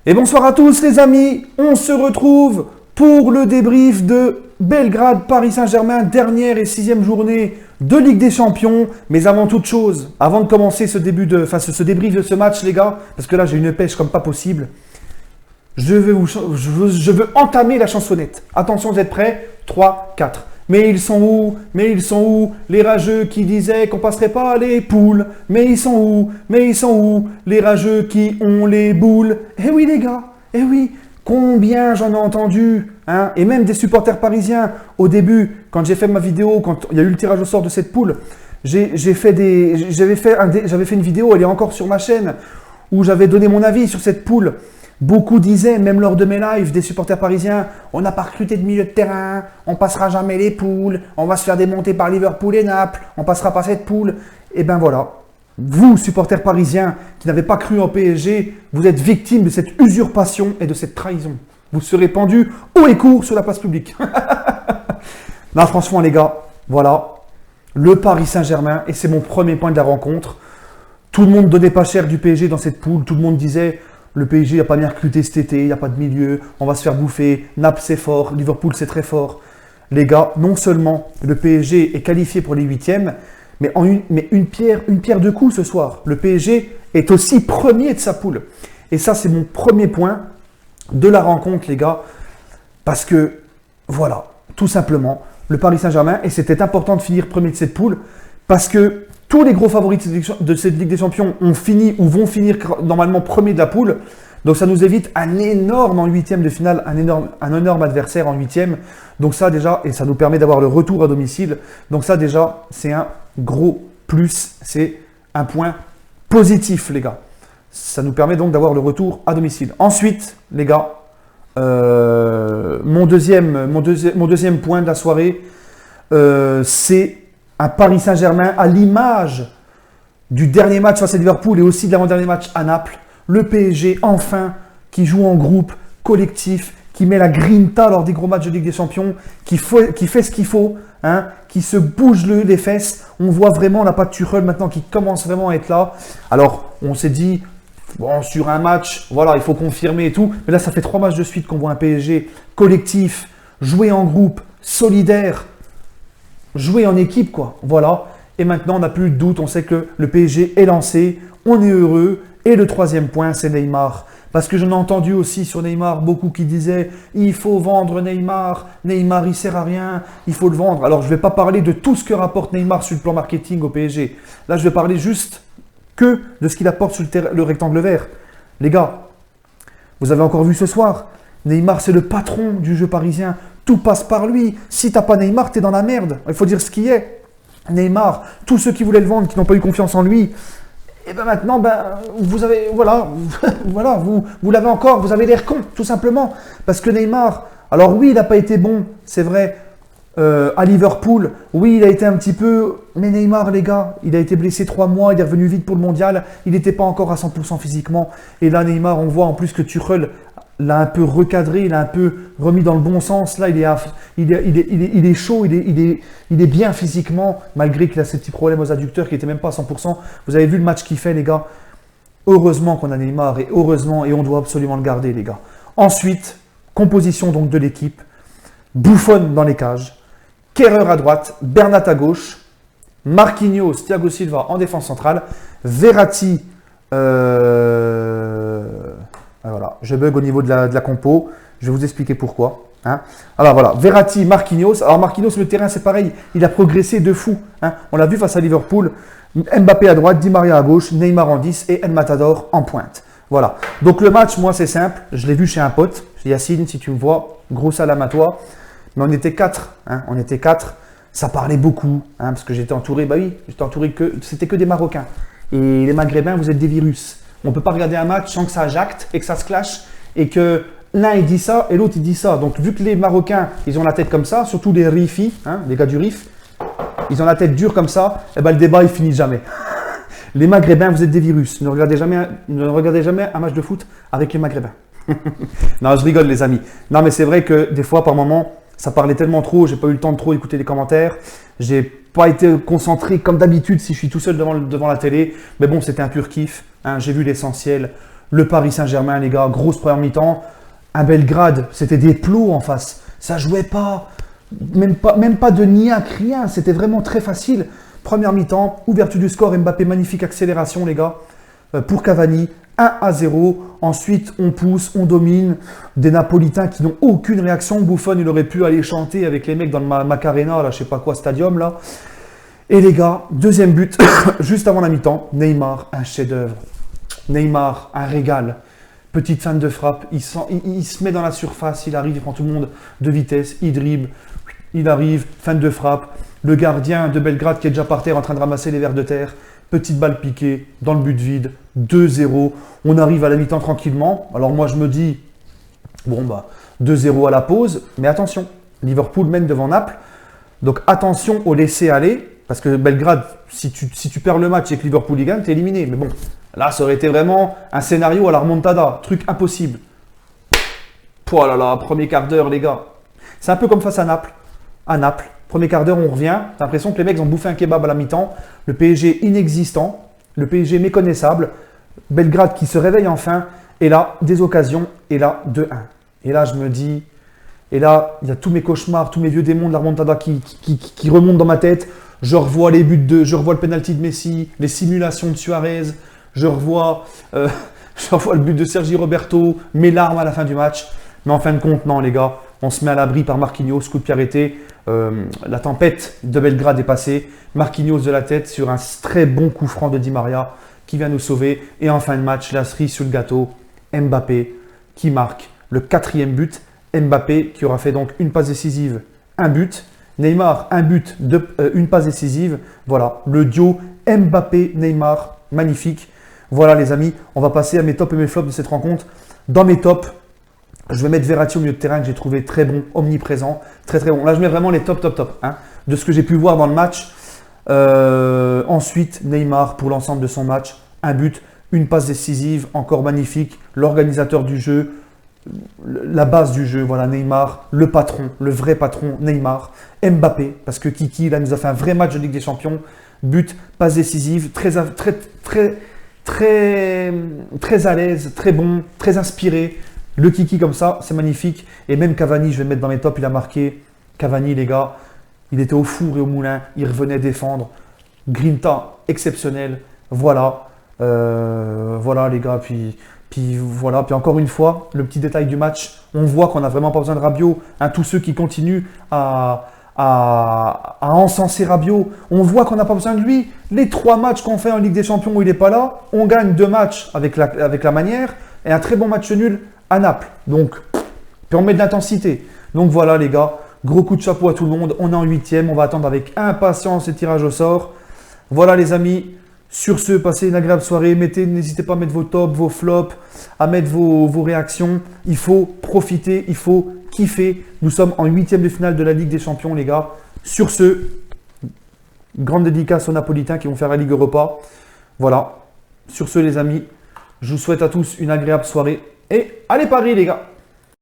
Et bonsoir à tous les amis, on se retrouve pour le débrief de Belgrade-Paris Saint-Germain, dernière et 6e journée de Ligue des Champions. Mais avant toute chose, avant de commencer ce débrief de ce match les gars, parce que là j'ai une pêche comme pas possible, je veux entamer la chansonnette. Attention, vous êtes prêts? 3, 4. Mais ils sont où? Mais ils sont où? Les rageux qui disaient qu'on passerait pas les poules. Mais ils sont où? Mais ils sont où? Les rageux qui ont les boules. Eh oui les gars, eh oui. Combien j'en ai entendu, hein? Et même des supporters parisiens. Au début, quand j'ai fait ma vidéo, quand il y a eu le tirage au sort de cette poule, j'avais fait une vidéo, elle est encore sur ma chaîne, où j'avais donné mon avis sur cette poule. Beaucoup disaient, même lors de mes lives, des supporters parisiens, on n'a pas recruté de milieu de terrain, on passera jamais les poules, on va se faire démonter par Liverpool et Naples, on passera pas cette poule. Et ben voilà, vous, supporters parisiens, qui n'avez pas cru en PSG, vous êtes victimes de cette usurpation et de cette trahison. Vous serez pendus haut et court sur la place publique. Non, franchement les gars, voilà, le Paris Saint-Germain, et c'est mon premier point de la rencontre. Tout le monde donnait pas cher du PSG dans cette poule, tout le monde disait... Le PSG n'a pas bien recruté cet été, il n'y a pas de milieu, on va se faire bouffer, Naples c'est fort, Liverpool c'est très fort. Les gars, non seulement le PSG est qualifié pour les 8e, mais une pierre deux coups ce soir. Le PSG est aussi premier de sa poule. Et ça, c'est mon premier point de la rencontre, les gars, parce que, voilà, tout simplement, le Paris Saint-Germain, et c'était important de finir premier de cette poule, parce que tous les gros favoris de cette Ligue des Champions ont fini ou vont finir normalement premier de la poule. Donc ça nous évite un énorme en 8e de finale, un énorme adversaire en 8e. Donc ça déjà, et ça nous permet d'avoir le retour à domicile. Donc ça déjà, c'est un gros plus, c'est un point positif les gars. Ça nous permet donc d'avoir le retour à domicile. Ensuite, les gars, mon deuxième point de la soirée, c'est un Paris Saint-Germain à l'image du dernier match face à Liverpool et aussi de l'avant-dernier match à Naples. Le PSG, enfin, qui joue en groupe, collectif, qui met la grinta lors des gros matchs de Ligue des Champions, qui fait ce qu'il faut, hein, qui se bouge les fesses. On voit vraiment la patte Tuchel maintenant qui commence vraiment à être là. Alors, on s'est dit, bon, sur un match, voilà, il faut confirmer et tout. Mais là, ça fait 3 matchs de suite qu'on voit un PSG collectif, jouer en groupe, solidaire, jouer en équipe, quoi. Voilà. Et maintenant, on n'a plus de doute. On sait que le PSG est lancé. On est heureux. Et le 3e point, c'est Neymar. Parce que j'en ai entendu aussi sur Neymar beaucoup qui disaient « Il faut vendre Neymar. Neymar, il sert à rien. Il faut le vendre. » Alors, je ne vais pas parler de tout ce que rapporte Neymar sur le plan marketing au PSG. Là, je vais parler juste que de ce qu'il apporte sur le rectangle vert. Les gars, vous avez encore vu ce soir, Neymar, c'est le patron du jeu parisien. Tout passe par lui. Si tu n'as pas Neymar, tu es dans la merde. Il faut dire ce qui est. Neymar, tous ceux qui voulaient le vendre, qui n'ont pas eu confiance en lui, et bien maintenant, vous avez, voilà, voilà, vous l'avez encore, vous avez l'air con, tout simplement. Parce que Neymar, alors oui, il n'a pas été bon, c'est vrai, à Liverpool. Oui, il a été un petit peu, mais Neymar, les gars, il a été blessé 3 mois, il est revenu vite pour le mondial, il n'était pas encore à 100% physiquement. Et là, Neymar, on voit en plus que Tuchel l'a un peu recadré, il l'a un peu remis dans le bon sens. Là, il est chaud, il est bien physiquement, malgré qu'il a ces petits problèmes aux adducteurs qui n'étaient même pas à 100%. Vous avez vu le match qu'il fait, les gars. Heureusement qu'on a Neymar, et heureusement, et on doit absolument le garder, les gars. Ensuite, composition donc de l'équipe. Buffon dans les cages, Kehrer à droite, Bernat à gauche, Marquinhos, Thiago Silva en défense centrale, Verratti, voilà, je bug au niveau de la compo, je vais vous expliquer pourquoi. Hein. Alors voilà, Verratti, Marquinhos. Alors Marquinhos, le terrain c'est pareil, il a progressé de fou. Hein. On l'a vu face à Liverpool, Mbappé à droite, Di Maria à gauche, Neymar en 10 et El Matador en pointe. Voilà, donc le match, moi c'est simple, je l'ai vu chez un pote, chez Yacine, si tu me vois, gros salam à toi. Mais on était 4, hein, on était 4, ça parlait beaucoup, hein, parce que j'étais entouré, bah oui, j'étais entouré c'était que des Marocains. Et les Maghrébins, vous êtes des virus. On ne peut pas regarder un match sans que ça jacte et que ça se clash et que l'un il dit ça et l'autre il dit ça. Donc vu que les Marocains, ils ont la tête comme ça, surtout les Rifis, hein, les gars du Rif, ils ont la tête dure comme ça, et ben le débat il finit jamais. Les Maghrébins, vous êtes des virus. Ne regardez jamais un match de foot avec les Maghrébins. Non, je rigole les amis. Non mais c'est vrai que des fois par moment, ça parlait tellement trop, j'ai pas eu le temps de trop écouter les commentaires. J'ai pas été concentré comme d'habitude si je suis tout seul devant la télé. Mais bon, c'était un pur kiff. Hein, j'ai vu l'essentiel. Le Paris Saint-Germain, les gars, grosse première mi-temps. Un Belgrade, c'était des plots en face. Ça jouait pas. Même pas de niaque, rien. C'était vraiment très facile. Première mi-temps, ouverture du score, Mbappé, magnifique accélération, les gars, pour Cavani. 1-0. Ensuite, on pousse, on domine. Des Napolitains qui n'ont aucune réaction. Buffon, il aurait pu aller chanter avec les mecs dans le Macarena, là, je sais pas quoi, stadium, là. Et les gars, deuxième but, juste avant la mi-temps, Neymar, un chef-d'œuvre. Neymar, un régal. Petite fin de frappe, il se met dans la surface, il arrive, il prend tout le monde de vitesse, il dribble, il arrive, fin de frappe. Le gardien de Belgrade qui est déjà par terre en train de ramasser les vers de terre. Petite balle piquée dans le but vide, 2-0. On arrive à la mi-temps tranquillement. Alors moi je me dis, bon bah 2-0 à la pause, mais attention, Liverpool mène devant Naples. Donc attention au laisser-aller, parce que Belgrade, si tu perds le match et que Liverpool y gagne, t'es éliminé. Mais bon, là ça aurait été vraiment un scénario à la remontada, truc impossible. Oh là là, premier quart d'heure les gars. C'est un peu comme face à Naples. À Naples, premier quart d'heure on revient, t'as l'impression que les mecs ont bouffé un kebab à la mi-temps. Le PSG inexistant, le PSG méconnaissable. Belgrade qui se réveille enfin, et là, des occasions, et là, 2-1. Et là, je me dis, et là, il y a tous mes cauchemars, tous mes vieux démons de la remontada qui remontent dans ma tête. Je revois les buts je revois le penalty de Messi, les simulations de Suarez, je revois le but de Sergi Roberto, mes larmes à la fin du match. Mais en fin de compte, non les gars, on se met à l'abri par Marquinhos, coup de pied arrêté. La tempête de Belgrade est passée. Marquinhos de la tête sur un très bon coup franc de Di Maria qui vient nous sauver. Et en fin de match, la cerise sur le gâteau, Mbappé qui marque le 4e but. Mbappé qui aura fait donc une passe décisive, un but. Neymar, un but, une passe décisive. Voilà, le duo Mbappé-Neymar, magnifique. Voilà les amis, on va passer à mes tops et mes flops de cette rencontre. Dans mes tops, je vais mettre Verratti au milieu de terrain que j'ai trouvé très bon, omniprésent, très très bon. Là, je mets vraiment les top hein, de ce que j'ai pu voir dans le match. Ensuite, Neymar pour l'ensemble de son match, un but, une passe décisive, encore magnifique. L'organisateur du jeu, la base du jeu, voilà Neymar, le patron, le vrai patron Neymar. Mbappé, parce que Kiki, là, nous a fait un vrai match de Ligue des Champions. But, passe décisive, très à l'aise, très bon, très inspiré. Le Kiki comme ça, c'est magnifique. Et même Cavani, je vais le mettre dans mes tops, il a marqué. Cavani, les gars, il était au four et au moulin, il revenait défendre. Grinta, exceptionnel. Voilà, voilà les gars. Puis voilà, puis encore une fois, le petit détail du match, on voit qu'on n'a vraiment pas besoin de Rabiot. Hein, tous ceux qui continuent à encenser Rabiot, on voit qu'on n'a pas besoin de lui. Les 3 matchs qu'on fait en Ligue des Champions où il n'est pas là, on gagne 2 matchs avec la manière et un très bon match nul à Naples. Donc, puis on met de l'intensité. Donc voilà les gars, gros coup de chapeau à tout le monde. On est en 8e, on va attendre avec impatience le tirage au sort. Voilà les amis, sur ce, passez une agréable soirée. N'hésitez pas à mettre vos tops, vos flops, à mettre vos réactions. Il faut profiter, il faut kiffer. Nous sommes en 8e de finale de la Ligue des Champions les gars. Sur ce, grande dédicace aux Napolitains qui vont faire la Ligue Europa. Voilà, sur ce les amis, je vous souhaite à tous une agréable soirée. Et allez Paris les gars!